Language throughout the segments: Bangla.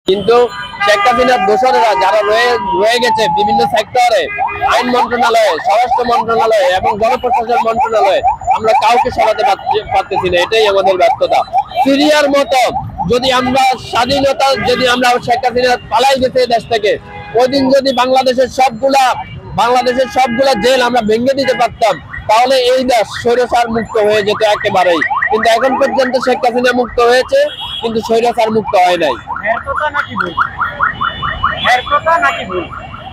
কিন্তু শেখ হাসিনার দোসরেরা যারা রয়ে গেছে বিভিন্ন সেক্টরে, আইন মন্ত্রণালয়ে, স্বরাষ্ট্র মন্ত্রণালয়ে এবং গণপ্রশাসন মন্ত্রণালয়ে, আমরা কাউকে সরাতে পারতেছি না। এটাই আমাদের ব্যর্থতা। সিরিয়ার মতো যদি আমরা স্বাধীনতা, যদি আমরা শেখ হাসিনা পালাই গেছে দেশ থেকে, ওই দিন যদি বাংলাদেশের সবগুলা জেল আমরা ভেঙে দিতে পারতাম, তাহলে এই দেশ স্বৈরাচার মুক্ত হয়ে যেত একেবারেই। কিন্তু এখন পর্যন্ত শেখ হাসিনা মুক্ত হয়েছে, কিন্তু স্বৈরাচার মুক্ত হয় নাই।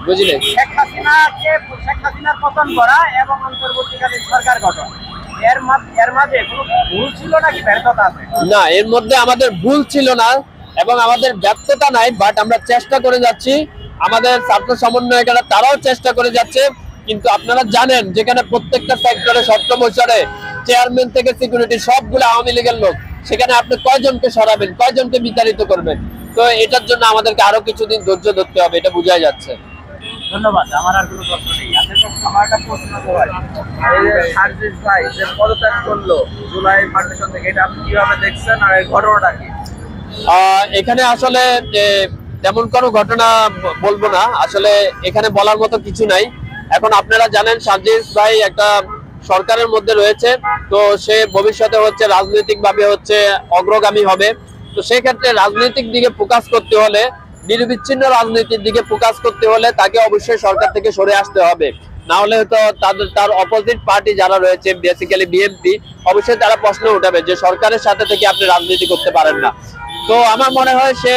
বুঝলেন? শেখ হাসিনার পতন করা এবং অন্তর্বর্তীকালীন সরকার গঠন, এর মাঝে কোনো ভুল ছিল নাকি ব্যর্থতা আছে? না, এর মধ্যে আমাদের ভুল ছিল না এবং আমাদের ব্যর্থতা নাই, বাট আমরা চেষ্টা করে যাচ্ছি। আমাদের ছাত্র সমন্বয়কারীরা তারাও চেষ্টা করে যাচ্ছে। কিন্তু আপনারা জানেন, যেখানে প্রত্যেকটা সেক্টরে 17 বছরে চেয়ারম্যান থেকে সিকিউরিটি সবগুলো আওয়ামী লীগের লোক, সেখানে আপনি কয়জনকে সরাবেন, কয়জনকে বিতাড়িত করবেন? তো এটার জন্য আমাদেরকে আরো কিছুদিন ধৈর্য ধরতে হবে, এটা বোঝাই যাচ্ছে। ধন্যবাদ। আমার আর কোনো প্রশ্ন নেই। আমার একটা প্রশ্ন হয়, এই যে সার্জিস ভাই যে পদত্যাগ করলো জুলাই ফাউন্ডেশন থেকে, এটা আপনি কিভাবে দেখছেন আর এই ঘটনাটা কি? এখানে আসলে তেমন কোনো ঘটনা বলবো না, আসলে এখানে বলার মতো কিছু নাই। এখন আপনারা জানেন সার্জিস ভাই একটা সরকারের মধ্যে রয়েছে, তো সে ভবিষ্যতে হচ্ছে রাজনৈতিক ভাবে হচ্ছে অগ্রগামী হবে। তো সেক্ষেত্রে রাজনৈতিক দিকে ফোকাস করতে হলে, নিরবিচ্ছিন্ন রাজনীতির দিকে ফোকাস করতে হলে তাকে অবশ্যই সরকার থেকে সরে আসতে হবে। না হলে হয়তো তার অপোজিট পার্টি যারা রয়েছে, বেসিক্যালি বিএনপি, অবশ্যই তারা প্রশ্ন উঠাবে যে সরকারের সাথে থেকে আপনি রাজনীতি করতে পারেন না। তো আমার মনে হয় সে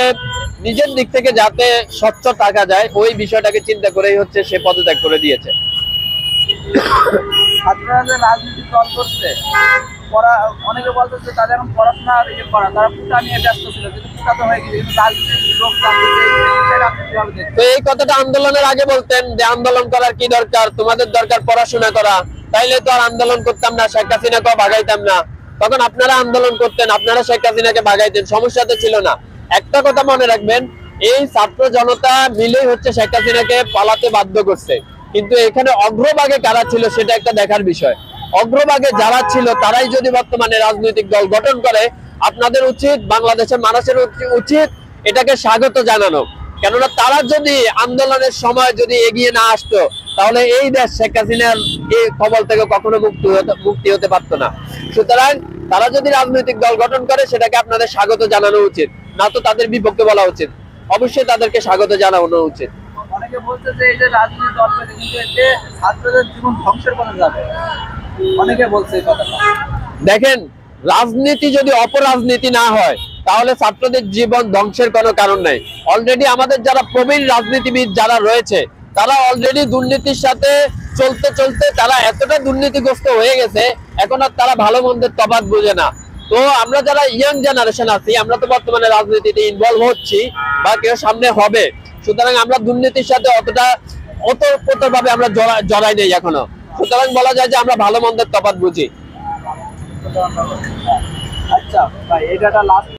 নিজের দিক থেকে যাতে স্বচ্ছ থাকা যায়, ওই বিষয়টাকে চিন্তা করেই হচ্ছে সে পদত্যাগ করে দিয়েছে। ছাত্ররা যে রাজনীতির দল করছে, অনেকে বলতেছে তাদের এখন পড়াশোনা করা, তারা পুটা নিয়ে ব্যস্ত ছিল, কিন্তু পুটা তো হয়ে গেছে, কিন্তু রাজনীতির লোক তো এই কথাটা আন্দোলনের আগে বলতেন যে আন্দোলন করার কি দরকার, তোমাদের দরকার পড়াশোনা করা, তাইলে তো আর আন্দোলন করতাম না, শেখ হাসিনাকে ভাগাইতাম না। তখন আপনারা আন্দোলন করতেন, আপনারা শেখ হাসিনাকে ভাগাইতেন, সমস্যা তো ছিল না। একটা কথা মনে রাখবেন, এই ছাত্র জনতা মিলেই হচ্ছে শেখ হাসিনাকে পালাতে বাধ্য করছে। কিন্তু এখানে অগ্রভাগে কারা ছিল সেটা একটা দেখার বিষয়। অগ্রভাগে যারা ছিল তারাই যদি বর্তমানে রাজনৈতিক দল গঠন করে, আপনাদের উচিত, বাংলাদেশের মানুষের উচিত এটাকে স্বাগত জানানো। কেননা তারা যদি আন্দোলনের সময় যদি এগিয়ে না আসতো, তাহলে এই দেশ শেখ হাসিনার এই কবল থেকে কখনো মুক্তি হতে পারতো না। সুতরাং তারা যদি রাজনৈতিক দল গঠন করে, সেটাকে আপনাদের স্বাগত জানানো উচিত, না তো তাদের বিপক্ষে বলা উচিত। অবশ্যই তাদেরকে স্বাগত জানানো উচিত। অনেকে বলছে যে এই যে রাজনীতি দল করে, কিন্তু এতে ছাত্রদের জীবন ধ্বংসের পথে যাবে, অনেকে বলছে এই কথাটা। দেখেন, রাজনীতি যদি অপরাজনীতি না হয়, তাহলে ছাত্রদের জীবন ধ্বংসের কোনো কারণ নাই। অলরেডি আমাদের যারা প্রবীণ রাজনীতিবিদ যারা রয়েছে, তারা অলরেডি দুর্নীতির সাথে চলতে চলতে তারা এতটা দুর্নীতিগ্রস্ত হয়ে গেছে, এখন আর তারা ভালো মন্দের তফাৎ বুঝে না। তো আমরা যারা ইয়াং জেনারেশন আছি, আমরা তো বর্তমানে রাজনীতিতে ইনভলভ হচ্ছি বা কেউ সামনে হবে। সুতরাং আমরা দুর্নীতির সাথে ওতপ্রোতভাবে আমরা জড়াই নেই এখনো। সুতরাং বলা যায় যে আমরা ভালো মন্দের তফাৎ বুঝি। আচ্ছা ভাই, এটা লাস্ট